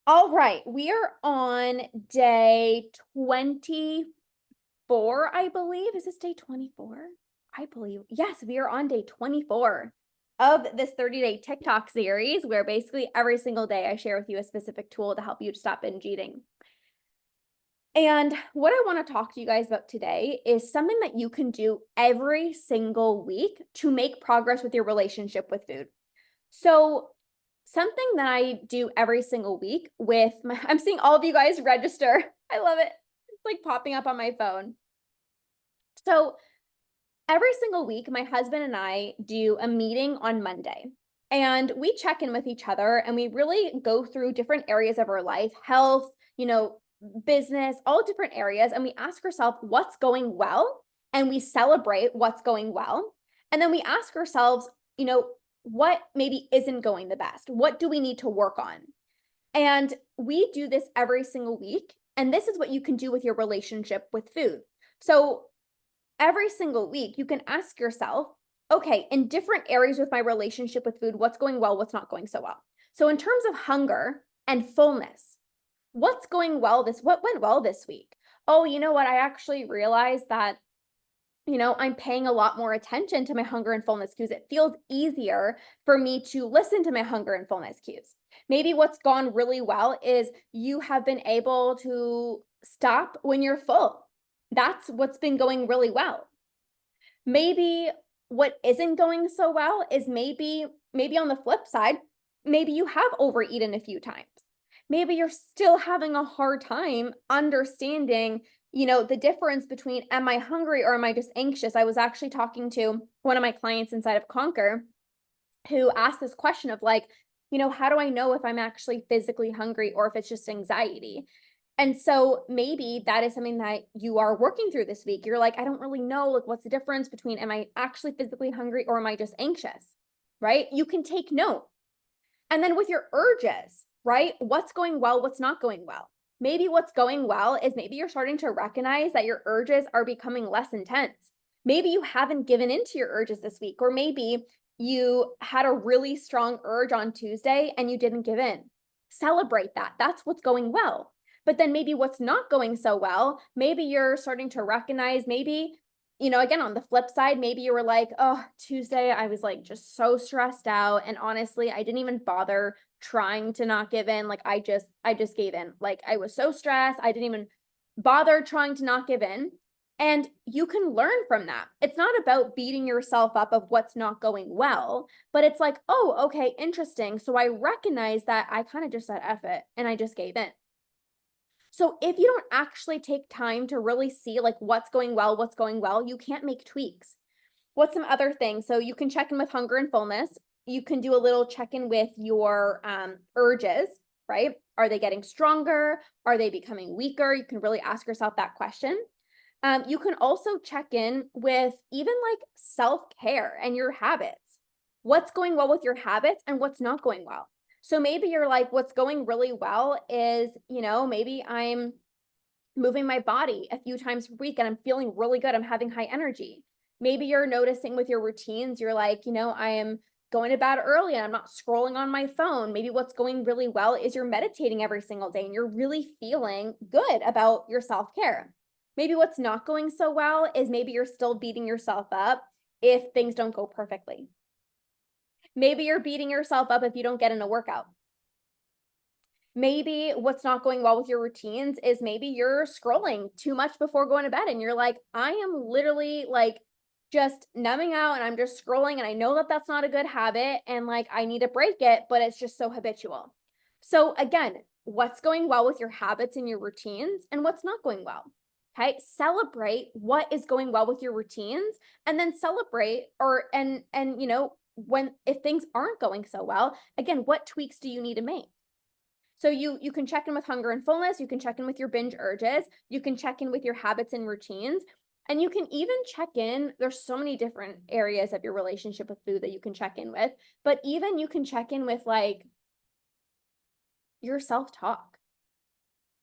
All right, we are on day 24, I believe. Is this day 24? I believe. Yes, we are on day 24 of this 30-day TikTok series where basically every single day I share with you a specific tool to help you to stop binge eating. And what I want to talk to you guys about today is something that you can do every single week to make progress with your relationship with food. So, something that I do every single week with my I'm seeing all of you guys register. I love it. It's like popping up on my phone. So, every single week, my husband and I do a meeting on Monday. And we check in with each other and we really go through different areas of our life, health, business, all different areas. And we ask ourselves what's going well and we celebrate what's going well. And then we ask ourselves, what maybe isn't going the best? What do we need to work on? And we do this every single week. And this is what you can do with your relationship with food. So every single week, you can ask yourself, okay, in different areas with my relationship with food, what's going well, what's not going so well? So, in terms of hunger and fullness, what went well this week? Oh, you know what? I actually realized that, I'm paying a lot more attention to my hunger and fullness cues. It feels easier for me to listen to my hunger and fullness cues. Maybe what's gone really well is you have been able to stop when you're full. That's what's been going really well. Maybe what isn't going so well is maybe on the flip side, maybe you have overeaten a few times. Maybe you're still having a hard time understanding, the difference between am I hungry or am I just anxious? I was actually talking to one of my clients inside of Conquer who asked this question of like, how do I know if I'm actually physically hungry or if it's just anxiety? And so maybe that is something that you are working through this week. You're like, I don't really know, like, what's the difference between am I actually physically hungry or am I just anxious? Right? You can take note. And then with your urges, right? What's going well? What's not going well? Maybe what's going well is maybe you're starting to recognize that your urges are becoming less intense. Maybe you haven't given into your urges this week, or maybe you had a really strong urge on Tuesday and you didn't give in. Celebrate that. That's what's going well. But then maybe what's not going so well, maybe you're starting to recognize maybe, again, on the flip side, maybe you were like, oh, Tuesday, I was like just so stressed out. And honestly, I didn't even bother trying to not give in. Like I just gave in. Like I was so stressed. I didn't even bother trying to not give in. And you can learn from that. It's not about beating yourself up of what's not going well, but it's like, oh, okay, interesting. So I recognize that I kind of just said F it and I just gave in. So if you don't actually take time to really see like what's going well, you can't make tweaks. What's some other things? So you can check in with hunger and fullness. You can do a little check in with your urges, right? Are they getting stronger? Are they becoming weaker? You can really ask yourself that question. You can also check in with even like self care and your habits. What's going well with your habits and what's not going well? So maybe you're like, what's going really well is, maybe I'm moving my body a few times per week and I'm feeling really good. I'm having high energy. Maybe you're noticing with your routines, you're like, I am going to bed early and I'm not scrolling on my phone. Maybe what's going really well is you're meditating every single day and you're really feeling good about your self care. Maybe what's not going so well is maybe you're still beating yourself up if things don't go perfectly. Maybe you're beating yourself up if you don't get in a workout. Maybe what's not going well with your routines is maybe you're scrolling too much before going to bed and you're like, I am literally like just numbing out and I'm just scrolling and I know that that's not a good habit and like I need to break it, but it's just so habitual. So again, what's going well with your habits and your routines and what's not going well? Okay? Celebrate what is going well with your routines and then celebrate when if things aren't going so well, again, what tweaks do you need to make? So you can check in with hunger and fullness, you can check in with your binge urges, you can check in with your habits and routines, and you can even check in. There's so many different areas of your relationship with food that you can check in with, but even you can check in with like your self-talk.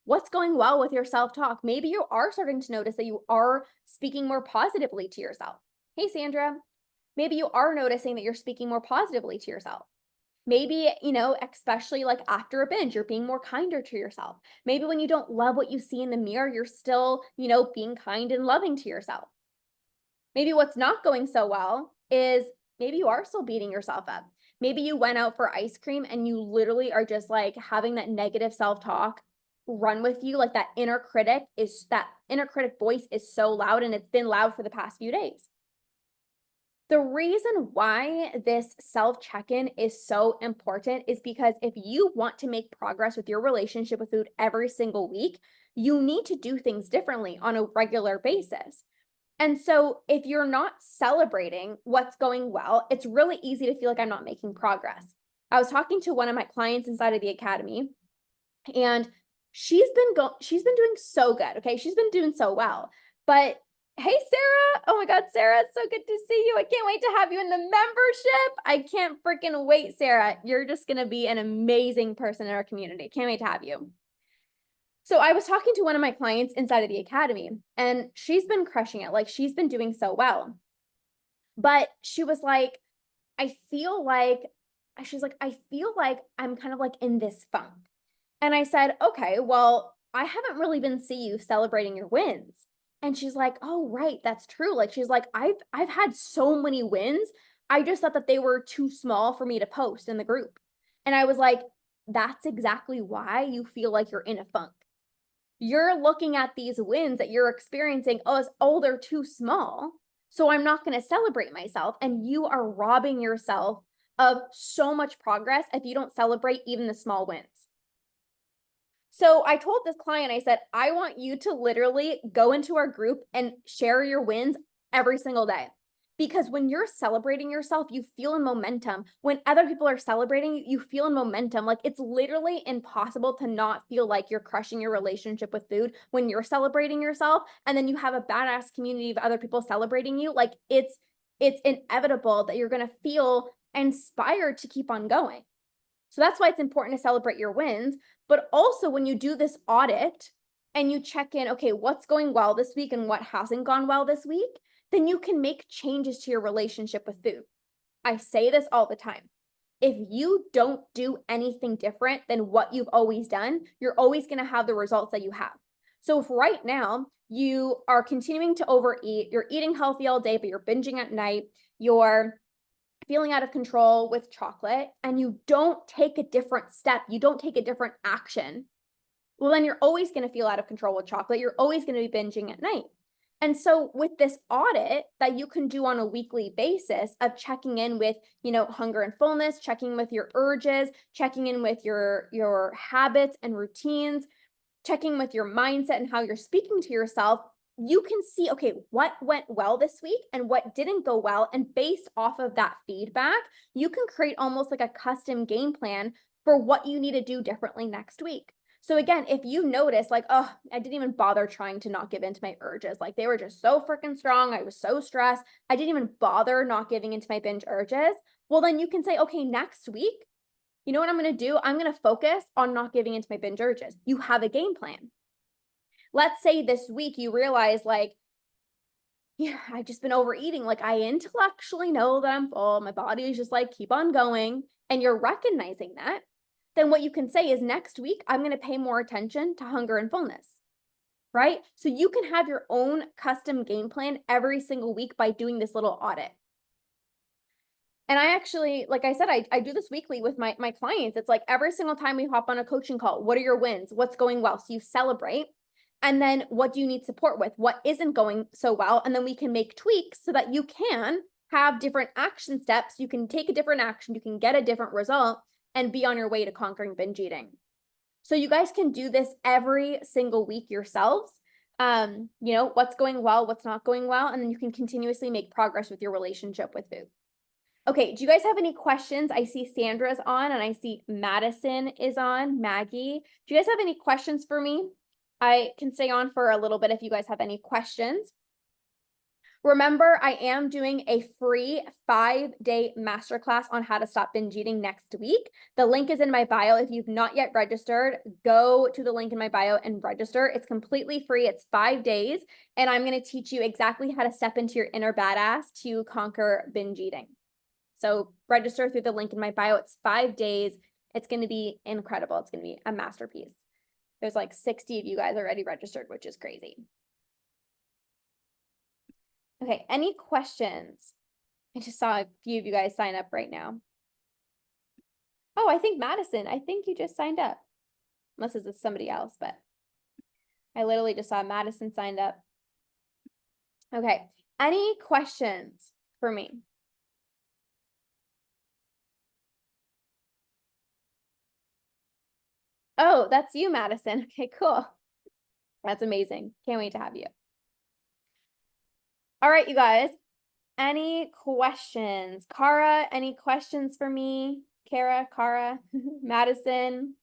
What's going well with your self-talk? Maybe you are starting to notice that you are speaking more positively to yourself. Hey Sandra, maybe you are noticing that you're speaking more positively to yourself. Maybe, especially like after a binge, you're being more kinder to yourself. Maybe when you don't love what you see in the mirror, you're still, being kind and loving to yourself. Maybe what's not going so well is maybe you are still beating yourself up. Maybe you went out for ice cream and you literally are just like having that negative self-talk run with you. Like that inner critic voice is so loud, and it's been loud for the past few days. The reason why this self check-in is so important is because if you want to make progress with your relationship with food every single week, you need to do things differently on a regular basis. And so if you're not celebrating what's going well, it's really easy to feel like I'm not making progress. I was talking to one of my clients inside of the academy, and she's been doing so good. Okay. She's been doing so well. But hey, Sarah. Oh my God, Sarah, it's so good to see you. I can't wait to have you in the membership. I can't freaking wait, Sarah. You're just going to be an amazing person in our community. Can't wait to have you. So I was talking to one of my clients inside of the academy, and she's been crushing it. Like, she's been doing so well. But she was like, she's like, I feel like I'm kind of like in this funk. And I said, okay, well, I haven't really been see you celebrating your wins. And she's like, oh, right, that's true. Like, she's like, I've had so many wins. I just thought that they were too small for me to post in the group. And I was like, that's exactly why you feel like you're in a funk. You're looking at these wins that you're experiencing, oh, they're too small. So I'm not going to celebrate myself. And you are robbing yourself of so much progress if you don't celebrate even the small wins. So I told this client, I said, I want you to literally go into our group and share your wins every single day. Because when you're celebrating yourself, you feel in momentum. When other people are celebrating you, you feel in momentum. Like, it's literally impossible to not feel like you're crushing your relationship with food when you're celebrating yourself. And then you have a badass community of other people celebrating you. Like, it's inevitable that you're going to feel inspired to keep on going. So that's why it's important to celebrate your wins. But also, when you do this audit and you check in, okay, what's going well this week and what hasn't gone well this week, then you can make changes to your relationship with food. I say this all the time. If you don't do anything different than what you've always done, you're always going to have the results that you have. So if right now you are continuing to overeat, you're eating healthy all day, but you're binging at night, you're feeling out of control with chocolate, and you don't take a different step, you don't take a different action, well, then you're always going to feel out of control with chocolate. You're always going to be binging at night. And so with this audit that you can do on a weekly basis of checking in with, hunger and fullness, checking with your urges, checking in with your habits and routines, checking with your mindset and how you're speaking to yourself, you can see, okay, what went well this week and what didn't go well. And based off of that feedback, you can create almost like a custom game plan for what you need to do differently next week. So again, if you notice like, oh, I didn't even bother trying to not give in to my urges. Like, they were just so freaking strong. I was so stressed. I didn't even bother not giving into my binge urges. Well, then you can say, okay, next week, you know what I'm going to do? I'm going to focus on not giving into my binge urges. You have a game plan. Let's say this week you realize like, yeah, I've just been overeating. Like, I intellectually know that I'm full. My body is just like, keep on going. And you're recognizing that. Then what you can say is, next week, I'm going to pay more attention to hunger and fullness, right? So you can have your own custom game plan every single week by doing this little audit. And I actually, like I said, I do this weekly with my clients. It's like every single time we hop on a coaching call, what are your wins? What's going well? So you celebrate. And then what do you need support with? What isn't going so well? And then we can make tweaks so that you can have different action steps. You can take a different action. You can get a different result and be on your way to conquering binge eating. So you guys can do this every single week yourselves. What's going well, what's not going well, and then you can continuously make progress with your relationship with food. Okay, do you guys have any questions? I see Sandra's on and I see Madison is on, Maggie. Do you guys have any questions for me? I can stay on for a little bit if you guys have any questions. Remember, I am doing a free 5-day masterclass on how to stop binge eating next week. The link is in my bio. If you've not yet registered, go to the link in my bio and register. It's completely free. It's 5 days, and I'm going to teach you exactly how to step into your inner badass to conquer binge eating. So register through the link in my bio. It's 5 days. It's going to be incredible. It's going to be a masterpiece. There's like 60 of you guys already registered, which is crazy. Okay, any questions? I just saw a few of you guys sign up right now. Oh, I think Madison, I think you just signed up. Unless it's somebody else, but I literally just saw Madison signed up. Okay, any questions for me? Oh, that's you, Madison. Okay, cool. That's amazing. Can't wait to have you. All right, you guys. Any questions? Kara, any questions for me? Kara, Madison?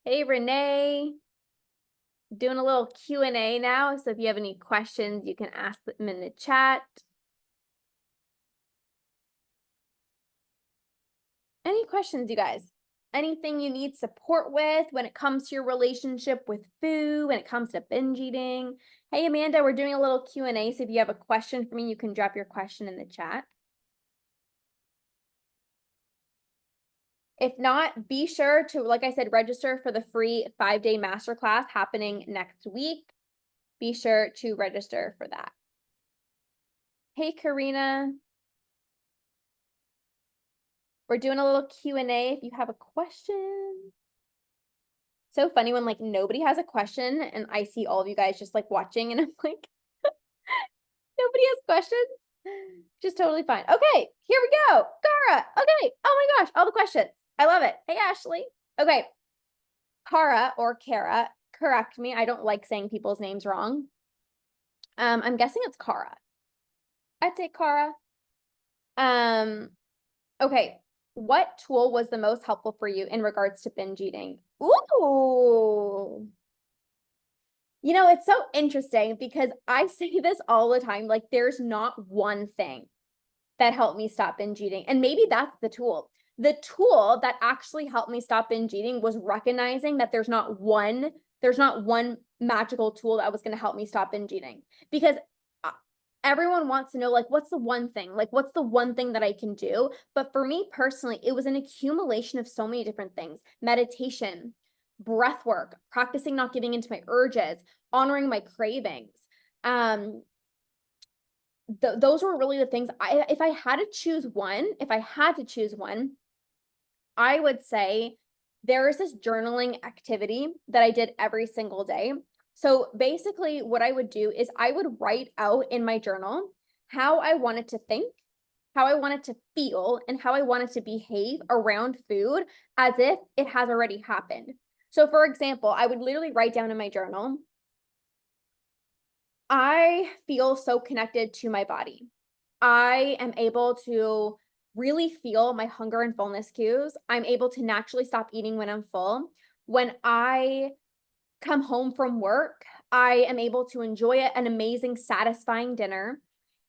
Hey, Renee. Doing a little Q&A now. So if you have any questions, you can ask them in the chat. Any questions, you guys? Anything you need support with when it comes to your relationship with food, when it comes to binge eating? Hey, Amanda, we're doing a little Q&A. So if you have a question for me, you can drop your question in the chat. If not, be sure to, like I said, register for the free 5-day masterclass happening next week. Be sure to register for that. Hey, Karina. We're doing a little Q&A if you have a question. So funny when like nobody has a question and I see all of you guys just like watching and I'm like, nobody has questions. Just totally fine. Okay, here we go. Kara. Okay. Oh my gosh, all the questions. I love it. Hey, Ashley. Okay. Kara or Kara, correct me. I don't like saying people's names wrong. I'm guessing it's Kara. I'd say Kara. Okay. What tool was the most helpful for you in regards to binge eating? Ooh. You know, it's so interesting because I say this all the time. Like, there's not one thing that helped me stop binge eating. And maybe that's the tool. The tool that actually helped me stop binge eating was recognizing that there's not one magical tool that was going to help me stop binge eating. Because everyone wants to know, like, what's the one thing? Like, what's the one thing that I can do? But for me personally, it was an accumulation of so many different things. Meditation, breath work, practicing not giving into my urges, honoring my cravings. Those were really the things. If I had to choose one, I would say there is this journaling activity that I did every single day. So basically what I would do is I would write out in my journal how I wanted to think, how I wanted to feel, and how I wanted to behave around food as if it has already happened. So for example, I would literally write down in my journal, I feel so connected to my body. I am able to really feel my hunger and fullness cues. I'm able to naturally stop eating when I'm full. When I come home from work, I am able to enjoy an amazing, satisfying dinner.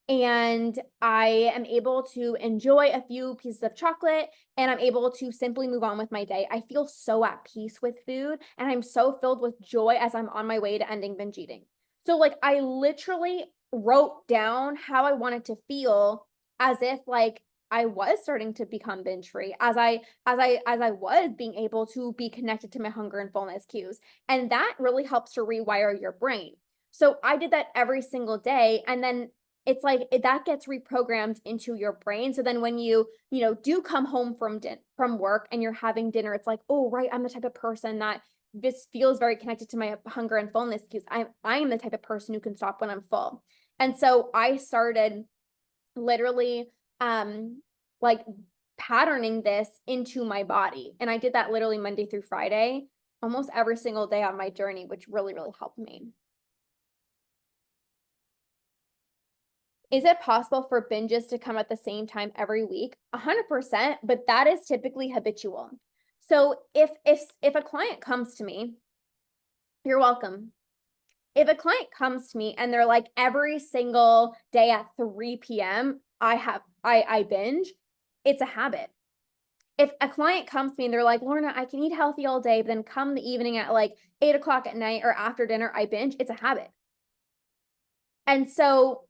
And I am able to enjoy a few pieces of chocolate and I'm able to simply move on with my day. I feel so at peace with food and I'm so filled with joy as I'm on my way to ending binge eating. So like I literally wrote down how I wanted to feel as if like I was starting to become binge free as I was being able to be connected to my hunger and fullness cues. And that really helps to rewire your brain. So I did that every single day. And then it's like that gets reprogrammed into your brain. So then when you do come home from work and you're having dinner, it's like, oh, right, I'm the type of person that this feels very connected to my hunger and fullness because I am the type of person who can stop when I'm full. And so I started literally like patterning this into my body. And I did that literally Monday through Friday, almost every single day on my journey, which really, really helped me. Is it possible for binges to come at the same time every week? 100%, but that is typically habitual. So if a client comes to me, you're welcome. If a client comes to me and they're like every single day at 3 p.m., I binge, it's a habit. If a client comes to me and they're like, Lorna, I can eat healthy all day, but then come the evening at like 8 o'clock at night or after dinner, I binge, it's a habit. And so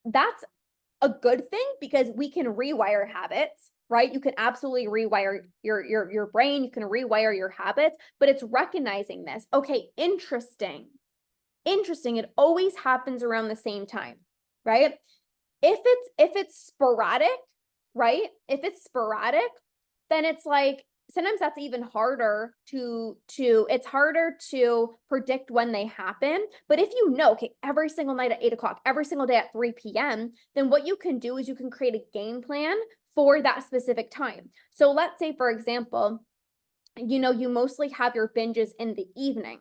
that's a good thing because we can rewire habits, right? You can absolutely rewire your brain, you can rewire your habits, but it's recognizing this. Okay, interesting. It always happens around the same time, right? If it's sporadic, right? If it's sporadic, then it's like sometimes that's even harder it's harder to predict when they happen. But if you know, okay, every single night at 8 o'clock, every single day at 3 p.m., then what you can do is you can create a game plan for that specific time. So let's say, for example, you mostly have your binges in the evening.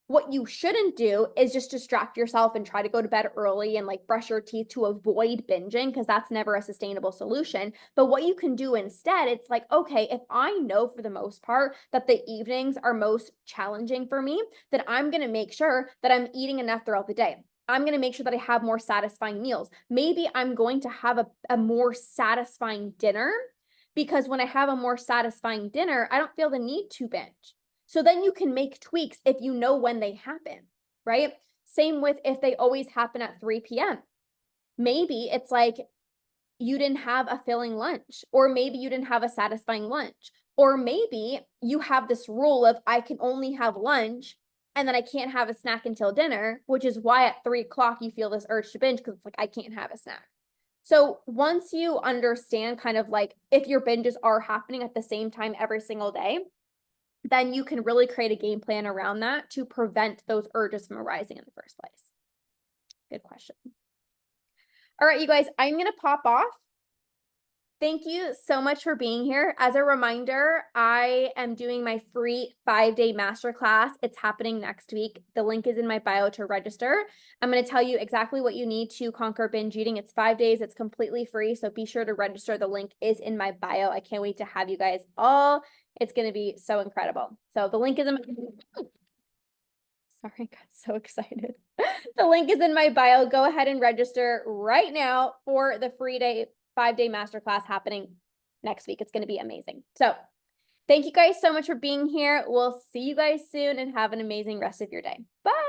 What you shouldn't do is just distract yourself and try to go to bed early and like brush your teeth to avoid binging, because that's never a sustainable solution. But what you can do instead, it's like, okay, if I know for the most part that the evenings are most challenging for me, then I'm going to make sure that I'm eating enough throughout the day. I'm going to make sure that I have more satisfying meals. Maybe I'm going to have a more satisfying dinner, because when I have a more satisfying dinner, I don't feel the need to binge. So then you can make tweaks if you know when they happen, right? Same with if they always happen at 3 p.m. Maybe it's like you didn't have a filling lunch, or maybe you didn't have a satisfying lunch, or maybe you have this rule of I can only have lunch and then I can't have a snack until dinner, which is why at 3 o'clock you feel this urge to binge, because it's like, I can't have a snack. So once you understand kind of like if your binges are happening at the same time every single day, then you can really create a game plan around that to prevent those urges from arising in the first place. Good question. All right, you guys, I'm going to pop off. Thank you so much for being here. As a reminder, I am doing my free 5-day masterclass. It's happening next week. The link is in my bio to register. I'm going to tell you exactly what you need to conquer binge eating. It's 5 days. It's completely free. So be sure to register. The link is in my bio. I can't wait to have you guys all. It's going to be so incredible. So the link is in my... Sorry, I got so excited. The link is in my bio. Go ahead and register right now for the free 5-day masterclass happening next week. It's going to be amazing. So thank you guys so much for being here. We'll see you guys soon and have an amazing rest of your day. Bye.